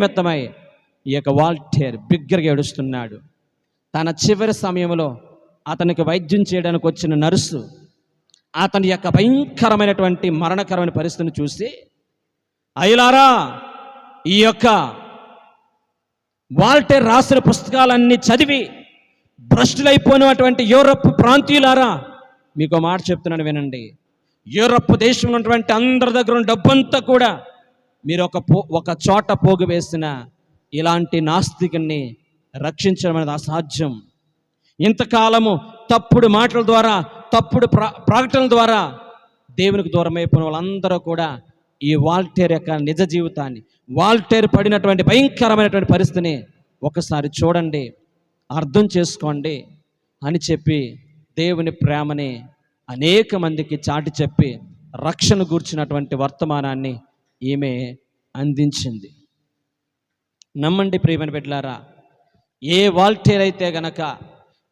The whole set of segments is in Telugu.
నిమిత్తమై ఈ యొక్క వాల్టేర్ బిగ్గరగా ఏడుస్తున్నాడు. తన చివరి సమయంలో అతనికి వైద్యం చేయడానికి వచ్చిన నర్సు అతని యొక్క భయంకరమైనటువంటి మరణకరమైన పరిస్థితిని చూసి, అయ్యలారా, ఈ యొక్క వాల్టేర్ రాసిన పుస్తకాలన్నీ చదివి భ్రష్టులైపోయినటువంటి యూరప్ ప్రాంతీయులారా, మీకు మాట చెప్తున్నాను వినండి. యూరప్ దేశంలో ఉన్నటువంటి అందరి దగ్గర ఉన్న డబ్బంతా కూడా మీరు ఒక చోట పోగు వేసిన ఇలాంటి నాస్తికుని రక్షించడం అనేది అసాధ్యం. ఇంతకాలము తప్పుడు మాటల ద్వారా, తప్పుడు ప్రకటనల ద్వారా దేవునికి దూరం అయిపోయిన వాళ్ళందరూ కూడా ఈ వాల్టేర్ యొక్క నిజ జీవితాన్ని, వాల్టేర్ పడినటువంటి భయంకరమైనటువంటి పరిస్థితిని ఒకసారి చూడండి, అర్థం చేసుకోండి అని చెప్పి దేవుని ప్రేమని అనేక మందికి చాటి చెప్పి రక్షణ గూర్చినటువంటి వర్తమానాన్ని ఈమె అందించింది. నమ్మండి ప్రియమైన బిడ్డలారా, ఏ వాల్టేర్ అయితే గనక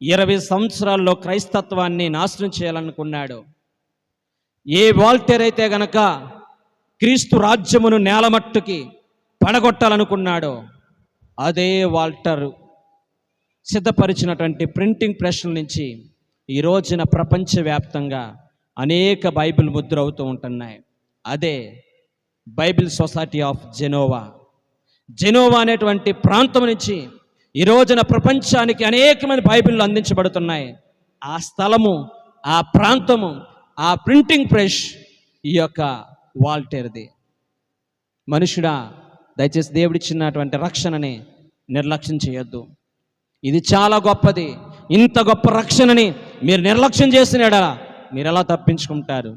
20 సంవత్సరాల్లో క్రైస్తత్వాన్ని నాశనం చేయాలనుకున్నాడు, ఏ వాల్టేర్ అయితే గనక క్రీస్తు రాజ్యమును నేలమట్టుకి పడగొట్టాలనుకున్నాడో, అదే వాల్టర్ సిద్ధపరిచినటువంటి ప్రింటింగ్ ప్రెస్ల నుంచి ఈ రోజున ప్రపంచవ్యాప్తంగా అనేక బైబిల్ ముద్ర అవుతూ ఉంటున్నాయి. అదే బైబిల్ సొసైటీ ఆఫ్ జెనోవా అనేటువంటి ప్రాంతం నుంచి ఈ రోజున ప్రపంచానికి అనేకమైన బైబిళ్ళు అందించబడుతున్నాయి. ఆ స్థలము, ఆ ప్రాంతము, ఆ ప్రింటింగ్ ప్రెస్ ఈ యొక్క వాల్టేర్ది. మనుషుడా, దయచేసి దేవుడిచ్చినటువంటి రక్షణని నిర్లక్ష్యం చేయొద్దు. ఇది చాలా గొప్పది. ఇంత గొప్ప రక్షణని మీరు నిర్లక్ష్యం చేసినాడా మీరు ఎలా తప్పించుకుంటారు?